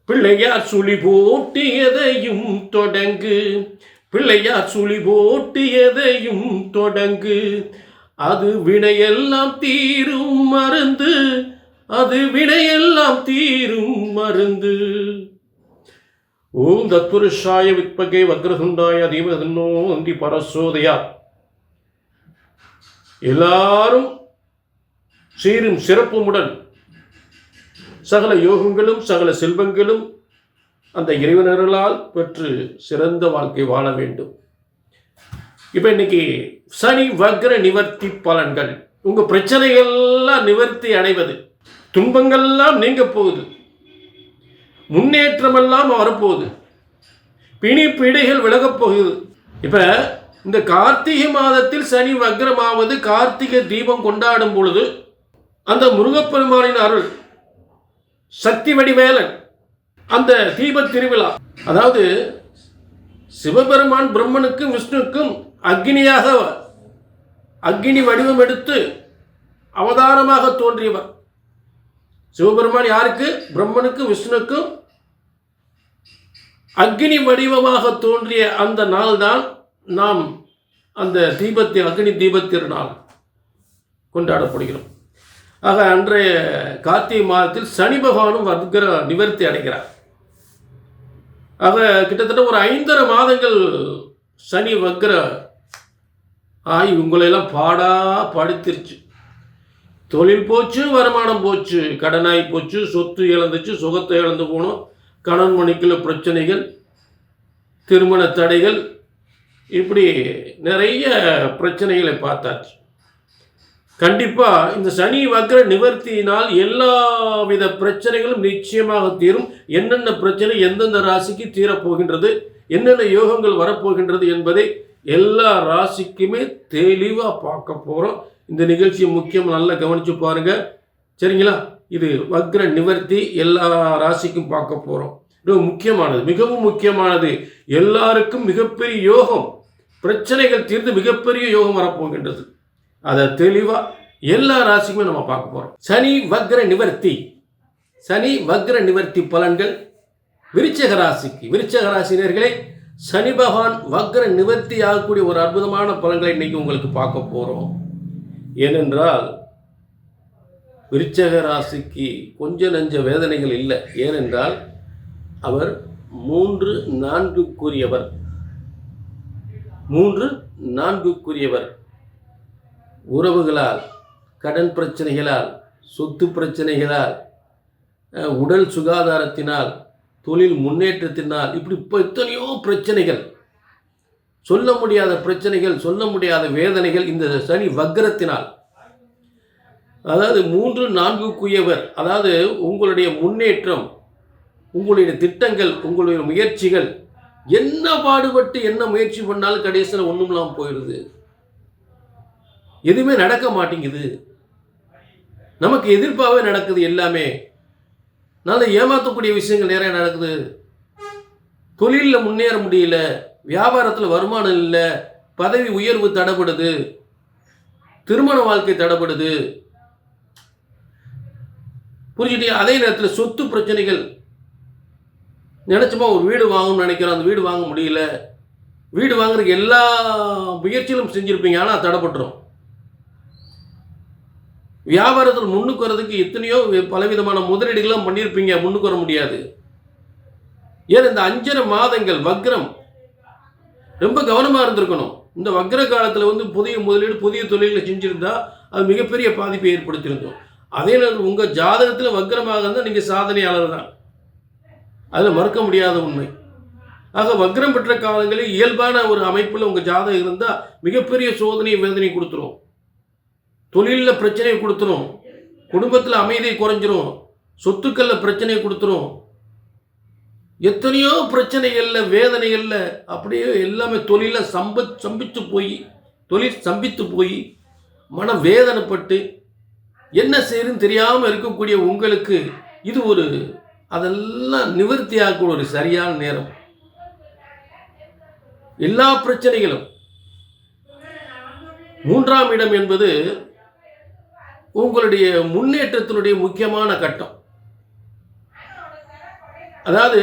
பிள்ளையார் சுழி போட்டு எதையும் தொடங்கு, பிள்ளையார் சுழி போட்டு எதையும் தொடங்கு, அது வினையெல்லாம் தீரும் மருந்து, அது வினையெல்லாம் தீரும் மருந்து. ஓம் தத்புருஷாய வித்மகே வக்ரதுண்டாய தீமஹி தன்னோ தந்தி பிரசோதயாத். எல்லாரும் சீரும் சிறப்புமுடன் சகல யோகங்களும் சகல செல்வங்களும் அந்த இறைவனர்களால் பெற்று சிறந்த வாழ்க்கை வாழ வேண்டும். இப்போ இன்னைக்கு சனி வக்ர நிவர்த்தி பலன்கள். உங்க பிரச்சனைகள்லாம் நிவர்த்தி அடைவது, துன்பங்கள்லாம் நீங்க போகுது, முன்னேற்றமெல்லாம் வரப்போகுது, பிணி பீடைகள் விலகப் போகுது. இப்ப இந்த கார்த்திகை மாதத்தில் சனி வக்ரமாவது கார்த்திகை தீபம் கொண்டாடும் பொழுது அந்த முருகப்பெருமானின் அருள், சக்தி வடிவேலன் அந்த தீப திருவிழா, அதாவது சிவபெருமான் பிரம்மனுக்கும் விஷ்ணுக்கும் அக்னியாக அக்னி வடிவம் எடுத்து அவதாரமாக தோன்றியவர். சிவபெருமான் யாருக்கு? பிரம்மனுக்கும் விஷ்ணுக்கும் அக்னி வடிவமாக தோன்றிய அந்த நாள் தான் நாம் அந்த தீபத்தில் அக்னி தீபத்திருநாள் கொண்டாடப்படுகிறோம். ஆக அன்றைய கார்த்திகை மாதத்தில் சனி பகவானும் வக்ர நிவர்த்தி அடைகிறார். ஆக கிட்டத்தட்ட ஒரு 5.5 மாதங்கள் சனி வக்ர ஆகி உங்களையெல்லாம் பாடா படுத்திருச்சு. தொழில் போச்சு, வருமானம் போச்சு, கடனாகி போச்சு, சொத்து இழந்துச்சு, சுகத்தை இழந்து போனோம், கணவன் மனைக்குள்ள பிரச்சனைகள், திருமண தடைகள், இப்படி நிறைய பிரச்சனைகளை பார்த்தாச்சு. கண்டிப்பாக இந்த சனி வக்ர நிவர்த்தியினால் எல்லா வித பிரச்சனைகளும் நிச்சயமாக தீரும். என்னென்ன பிரச்சனை எந்தெந்த ராசிக்கு தீரப்போகின்றது, என்னென்ன யோகங்கள் வரப்போகின்றது என்பதை எல்லா ராசிக்குமே தெளிவாக பார்க்க போகிறோம். இந்த நிகழ்ச்சியை முக்கியம் நல்லா கவனித்து பாருங்க, சரிங்களா? இது வக்ர நிவர்த்தி எல்லா ராசிக்கும் பார்க்க போகிறோம். ரொம்ப முக்கியமானது, மிகவும் முக்கியமானது. எல்லாருக்கும் மிகப்பெரிய யோகம், பிரச்சனைகள் தீர்ந்து மிகப்பெரிய யோகம் வரப்போகின்றது. அதை தெளிவாக எல்லா ராசிக்குமே நம்ம பார்க்க போகிறோம். சனி வக்ர நிவர்த்தி, சனி வக்ர நிவர்த்தி பலன்கள் விருச்சிக ராசிக்கு. விருச்சிக ராசினர்களே, சனி பகவான் வக்ர நிவர்த்தி ஆகக்கூடிய ஒரு அற்புதமான பலன்களை இன்னைக்கு உங்களுக்கு பார்க்க போகிறோம். ஏனென்றால் விருச்சிக ராசிக்கு கொஞ்ச நெஞ்ச வேதனைகள் இல்லை. ஏனென்றால் அவர் 3, 4க்குரியவர். 3, 4க்குரியவர். உறவுகளால், கடன் பிரச்சனைகளால், சொத்து பிரச்சனைகளால், உடல் சுகாதாரத்தினால், தொழில் முன்னேற்றத்தினால், இப்படி இப்போ எத்தனையோ பிரச்சனைகள், சொல்ல முடியாத பிரச்சனைகள், சொல்ல முடியாத வேதனைகள் இந்த சனி வக்ரத்தினால். அதாவது 3, 4க்குரியவர், அதாவது உங்களுடைய முன்னேற்றம், உங்களுடைய திட்டங்கள், உங்களுடைய முயற்சிகள், என்ன பாடுபட்டு என்ன முயற்சி பண்ணாலும் கடைசியில் ஒன்றும் இல்லாமல் போயிடுது. எதுவுமே நடக்க மாட்டேங்குது. நமக்கு எதிர்ப்பாகவே நடக்குது. எல்லாமே நல்ல ஏமாற்றக்கூடிய விஷயங்கள் நிறைய நடக்குது. தொழிலில் முன்னேற முடியல, வியாபாரத்தில் வருமானம் இல்லை, பதவி உயர்வு தடைப்படுது, திருமண வாழ்க்கை தடைப்படுது. புரிஞ்சுட்டு அதே நேரத்தில் சொத்து பிரச்சனைகள். நினைச்சமா ஒரு வீடு வாங்கணும்னு நினைக்கிறோம், அந்த வீடு வாங்க முடியல. வீடு வாங்குறதுக்கு எல்லா முயற்சிகளும் செஞ்சுருப்பீங்க, ஆனால் தடைப்பட்டுரும். வியாபாரத்தில் முன்னுக்கு வர்றதுக்கு எத்தனையோ பலவிதமான முதலீடுகள்லாம் பண்ணியிருப்பீங்க, முன்னுக்கு வர முடியாது. ஏன் இந்த 5.5 மாதங்கள் வக்ரம் ரொம்ப கவனமாக இருந்திருக்கணும். இந்த வக்ர காலத்தில் புதிய முதலீடு, புதிய தொழில்களை செஞ்சுருந்தா அது மிகப்பெரிய பாதிப்பை ஏற்படுத்தியிருந்தோம். அதே நேரத்தில் உங்கள் ஜாதகத்தில் வக்ரமாக இருந்தால் நீங்கள் சாதனையாளர் தான், அதில் மறுக்க முடியாத உண்மை. ஆக வக்ரம் பெற்ற காலங்களில் இயல்பான ஒரு அமைப்பில் உங்கள் ஜாதகம் இருந்தால் மிகப்பெரிய சோதனை வேதனை கொடுத்துரும். தொழிலில் பிரச்சனையை கொடுத்துரும், குடும்பத்தில் அமைதியை குறைஞ்சிரும், சொத்துக்களில் பிரச்சனையை கொடுத்துரும், எத்தனையோ பிரச்சனைகளில் வேதனைகளில் அப்படியே எல்லாமே தொழிலில் சம்பித்து போய் மன வேதனைப்பட்டு என்ன செய்யணும்னு தெரியாமல் இருக்கக்கூடிய உங்களுக்கு இது ஒரு அதெல்லாம் நிவர்த்தி ஆகக்கூடிய ஒரு சரியான நேரம். எல்லா பிரச்சனைகளும் 3ஆம் இடம் என்பது உங்களுடைய முன்னேற்றத்தினுடைய முக்கியமான கட்டம். அதாவது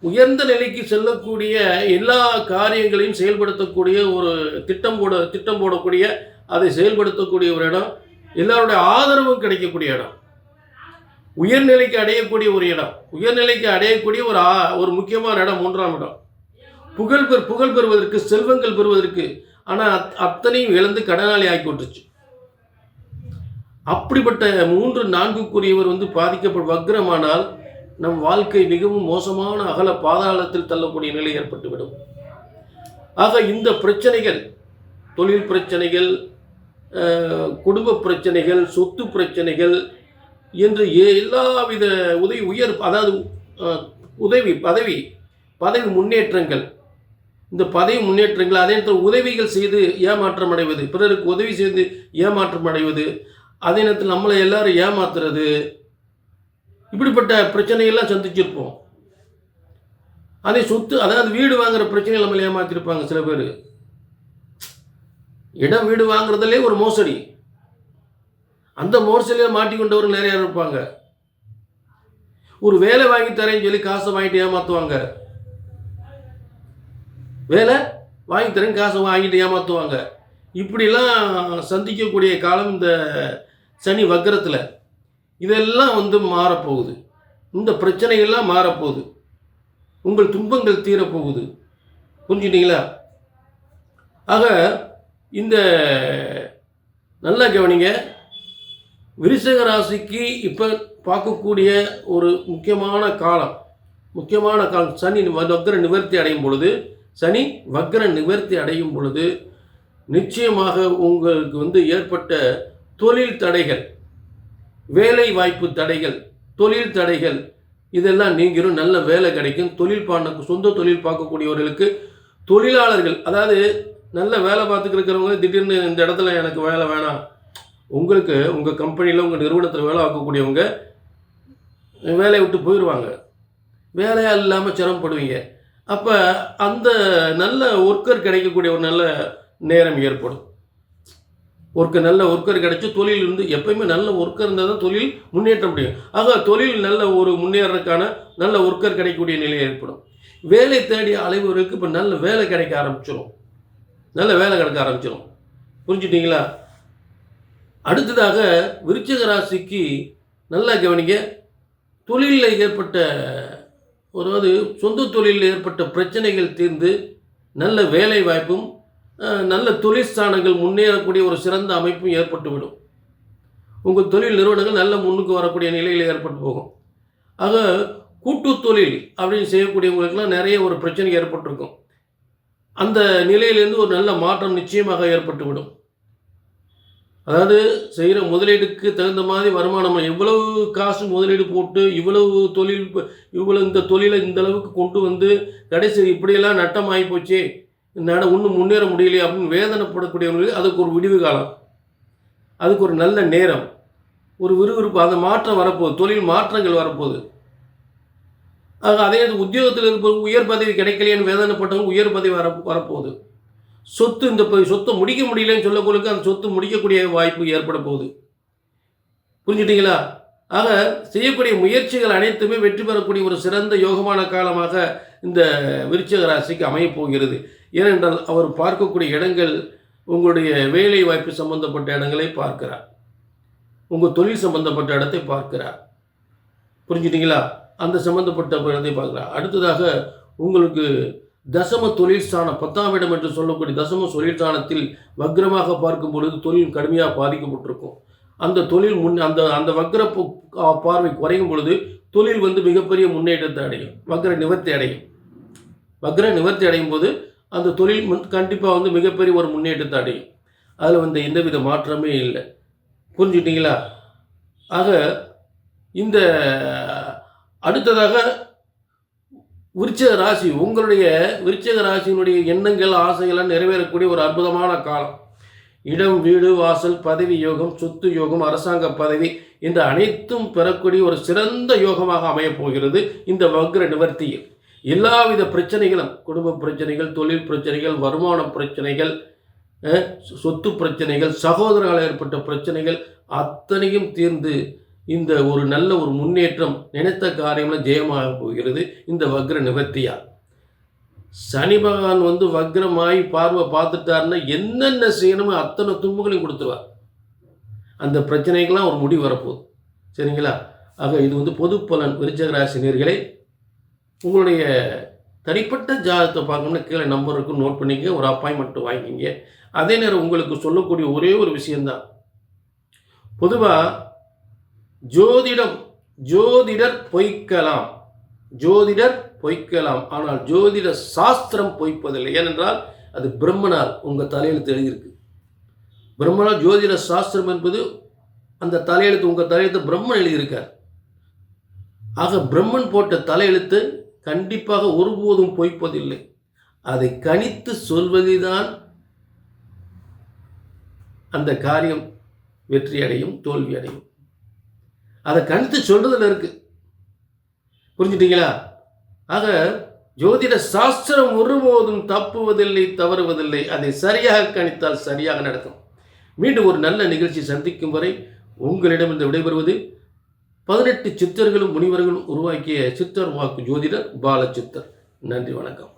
உயர்ந்த நிலைக்கு செல்லக்கூடிய எல்லா காரியங்களையும் செயல்படுத்தக்கூடிய ஒரு திட்டம் போடக்கூடிய அதை செயல்படுத்தக்கூடிய ஒரு இடம், எல்லாருடைய ஆதரவும் கிடைக்கக்கூடிய இடம், உயர்நிலைக்கு அடையக்கூடிய ஒரு இடம், உயர்நிலைக்கு அடையக்கூடிய ஒரு முக்கியமான இடம் 3ஆம் இடம். புகழ் பெறுவதற்கு, செல்வங்கள் பெறுவதற்கு. ஆனால் அத்தனையும் இழந்து கடனாளி ஆக்கி விட்டுருச்சு. அப்படிப்பட்ட 3, 4க்குரியவர் பாதிக்கப்பட்ட வக்ரமானால் நம் வாழ்க்கை மிகவும் மோசமான அகல பாதாளத்தில் தள்ளக்கூடிய நிலை ஏற்பட்டுவிடும். ஆக இந்த பிரச்சனைகள், தொழில் பிரச்சனைகள், குடும்ப பிரச்சனைகள், சொத்து பிரச்சனைகள் என்று எல்லாவித பதவி முன்னேற்றங்கள், இந்த பதவி முன்னேற்றங்கள், அதே நேரத்தில் உதவிகள் செய்து ஏமாற்றம் அடைவது, பிறருக்கு உதவி செய்து ஏமாற்றம் அடைவது, அதே நேரத்தில் நம்மளை எல்லாரும் ஏமாத்துறது, இப்படிப்பட்ட பிரச்சனைகள்லாம் சந்திச்சிருப்போம். அதே சொத்து, அதாவது வீடு வாங்குற பிரச்சனைகள் நம்மளை ஏமாத்திருப்பாங்க சில பேர். இடம் வீடு வாங்குறதுலே ஒரு மோசடி, அந்த மோசடியில் மாட்டிக்கொண்டவர்கள் நிறைய இருப்பாங்க. ஒரு வேலை வாங்கி தரேன்னு சொல்லி காசை வாங்கிட்டு ஏமாற்றுவாங்க. வேலை வாங்கி தரேன்னு காசை வாங்கிட்டு ஏமாற்றுவாங்க. இப்படிலாம் சந்திக்கக்கூடிய காலம் இந்த சனி வக்ரத்தில். இதெல்லாம் மாறப்போகுது. இந்த பிரச்சனைகள்லாம் மாறப்போகுது. உங்கள் துன்பங்கள் தீரப்போகுது. புரிஞ்சுட்டீங்களா? ஆக இந்த நல்லா கவனிங்க. விருச்சிக ராசிக்கு இப்போ பார்க்கக்கூடிய ஒரு முக்கியமான காலம், சனி வக்ர நிவர்த்தி அடையும் பொழுது நிச்சயமாக உங்களுக்கு ஏற்பட்ட தொழில் தடைகள், வேலை வாய்ப்பு தடைகள், தொழில் தடைகள் இதெல்லாம் நீங்கிரும். நல்ல வேலை கிடைக்கும். சொந்த தொழில் பார்க்கக்கூடியவர்களுக்கு, தொழிலாளர்கள், அதாவது நல்ல வேலை பார்த்துக்கிட்டு இருக்கிறவங்க திடீர்னு இந்த இடத்துல எனக்கு வேலை வேணாம், உங்களுக்கு உங்கள் கம்பெனியில் உங்கள் நிறுவனத்தில் வேலை பார்க்கக்கூடியவங்க வேலையை விட்டு போயிடுவாங்க. வேலையாக இல்லாமல் சிரமப்படுவீங்க. அப்போ அந்த நல்ல ஒர்க்கர் கிடைக்கக்கூடிய ஒரு நல்ல நேரம் ஏற்படும். நல்ல ஒர்க்கர் கிடைச்சி தொழில் எப்பயுமே நல்ல ஒர்க்கர் இருந்தால் தான் தொழில் முன்னேற்ற முடியும். ஆக தொழில் நல்ல ஒரு முன்னேறதுக்கான நல்ல ஒர்க்கர் கிடைக்கக்கூடிய நிலை ஏற்படும். வேலை தேடி அலைவர்களுக்கு இப்போ நல்ல வேலை கிடைக்க ஆரம்பிச்சிடும். புரிஞ்சுட்டிங்களா? அடுத்ததாக விருச்சிக ராசிக்கு நல்லா கவனிங்க. தொழிலில் ஏற்பட்ட சொந்த தொழிலில் ஏற்பட்ட பிரச்சனைகள் தீர்ந்து நல்ல வேலை வாய்ப்பும் நல்ல தொழிற்சானங்கள் முன்னேறக்கூடிய ஒரு சிறந்த அமைப்பும் ஏற்பட்டுவிடும். உங்கள் தொழில் நிறுவனங்கள் நல்ல முன்னுக்கு வரக்கூடிய நிலையில் ஏற்பட்டு போகும். ஆக கூட்டு தொழில் அப்படின்னு செய்யக்கூடியவங்களுக்கெல்லாம் நிறைய ஒரு பிரச்சனை ஏற்பட்டிருக்கும். அந்த நிலையிலேருந்து ஒரு நல்ல மாற்றம் நிச்சயமாக ஏற்பட்டுவிடும். அதாவது செய்கிற முதலீடுக்கு தகுந்த மாதிரி வருமானம், எவ்வளவு காசு முதலீடு போட்டு இந்த தொழிலை இந்த அளவுக்கு கொண்டு கடைசி இப்படியெல்லாம் நட்டம் ஆகி போச்சு, இன்னும் முன்னேற முடியலையே அப்படின்னு வேதனைப்படக்கூடியவங்களுக்கு அதுக்கு ஒரு விடிவு காலம், அதுக்கு ஒரு நல்ல நேரம், ஒரு விறுவிறுப்பு, அந்த மாற்றம் வரப்போகுது. தொழில் மாற்றங்கள் வரப்போகுது. ஆக அதே உத்தியோகத்தில் இருப்ப உயர் பதவி கிடைக்கலையேன்னு வேதனைப்பட்டவங்க உயர் பதவி வரப்போகுது. சொத்தை முடிக்க முடியலன்னு சொல்லக்கூடிய அந்த சொத்து முடிக்கக்கூடிய வாய்ப்பு ஏற்பட போகுது. புரிஞ்சுட்டீங்களா? ஆக செய்யக்கூடிய முயற்சிகள் அனைத்துமே வெற்றி பெறக்கூடிய ஒரு சிறந்த யோகமான காலமாக இந்த விருச்சிக ராசிக்கு அமையப் போகிறது. ஏனென்றால் அவர் பார்க்கக்கூடிய இடங்கள் உங்களுடைய வேலை வாய்ப்பு சம்பந்தப்பட்ட இடங்களை பார்க்கிறார், உங்கள் தொழில் சம்பந்தப்பட்ட இடத்தை பார்க்கிறார். புரிஞ்சுட்டீங்களா? அந்த சம்பந்தப்பட்ட இடத்தை பார்க்கிறார். அடுத்ததாக உங்களுக்கு தசம தொழில் ஸ்தானம், 10ஆம் இடம் என்று சொல்லக்கூடிய தசம தொழில் ஸ்தானத்தில் வக்ரமாக பார்க்கும் பொழுது தொழில் கடுமையாக பாதிக்கப்பட்டிருக்கும். அந்த தொழில் அந்த வக்ர பார்வை குறையும் பொழுது தொழில் மிகப்பெரிய முன்னேற்றத்தை அடையும். வக்ர நிவர்த்தி அடையும் போது அந்த தொழில் கண்டிப்பாக மிகப்பெரிய ஒரு முன்னேற்றத்தை அடையும். அதில் எந்தவித மாற்றமே இல்லை. புரிஞ்சுக்கிட்டீங்களா? ஆக இந்த அடுத்ததாக விருச்சிக ராசி, உங்களுடைய விருச்சிக ராசியினுடைய எண்ணங்கள் ஆசைகள்லாம் நிறைவேறக்கூடிய ஒரு அற்புதமான காலம். இடம், வீடு, வாசல், பதவி யோகம், சொத்து யோகம், அரசாங்க பதவி என்ற அனைத்தும் பெறக்கூடிய ஒரு சிறந்த யோகமாக அமையப் போகிறது. இந்த வக்ர நிவர்த்தியில் எல்லாவித பிரச்சனைகளும், குடும்ப பிரச்சனைகள், தொழில் பிரச்சனைகள், வருமான பிரச்சனைகள், சொத்து பிரச்சனைகள், சகோதரர்களால் ஏற்பட்ட பிரச்சனைகள் அத்தனையும் தீர்ந்து இந்த ஒரு நல்ல ஒரு முன்னேற்றம், நினைத்த காரியம்லாம் ஜெயமாக போகிறது இந்த வக்ர நிவர்த்தியால். சனி பகவான் வக்ரமாகி பார்வை பார்த்துட்டாருன்னா என்னென்ன செய்யணுமோ அத்தனை துன்பங்களையும் கொடுத்துருவார். அந்த பிரச்சனைக்கெல்லாம் ஒரு முடிவு வரப்போகுது. சரிங்களா? ஆக இது பொது பலன். விருச்சிக ராசி நேயர்களே, உங்களுடைய தனிப்பட்ட ஜாதகத்தை பார்க்கணும்னா கீழே நம்பர் இருக்கும், நோட் பண்ணிக்க, ஒரு அப்பாயின்மெண்ட் வாங்கிக்கிங்க. அதே நேரம் உங்களுக்கு சொல்லக்கூடிய ஒரே ஒரு விஷயந்தான், பொதுவாக ஜோதிடர் பொய்க்கலாம், ஆனால் ஜோதிட சாஸ்திரம் பொய்ப்பதில்லை. ஏனென்றால் அது பிரம்மனால் உங்கள் தலையெழுத்து எழுதியிருக்கு. பிரம்மனால் ஜோதிட சாஸ்திரம் என்பது அந்த தலையெழுத்து, உங்கள் தலையெழுத்து பிரம்மன் எழுதியிருக்கார். ஆக பிரம்மன் போட்ட தலையெழுத்து கண்டிப்பாக ஒருபோதும் பொய்ப்பதில்லை. அதை கணித்து சொல்வதுதான் அந்த காரியம் வெற்றி அடையும், தோல்வி அடையும். அதை கணித்து சொல்றதுல இருக்கு. புரிஞ்சுட்டீங்களா? ஆக ஜோதிட சாஸ்திரம் ஒருபோதும் தப்புவதில்லை, தவறுவதில்லை. அதை சரியாக கணித்தால் சரியாக நடக்கும். மீண்டும் ஒரு நல்ல நிகழ்ச்சி சந்திக்கும் வரை உங்களிடம் இந்த விடைபெறுவது 18 சித்தர்களும் முனிவர்களும் உருவாக்கிய சித்தர் வாக்கு ஜோதிடர் பாலச்சித்தர். நன்றி, வணக்கம்.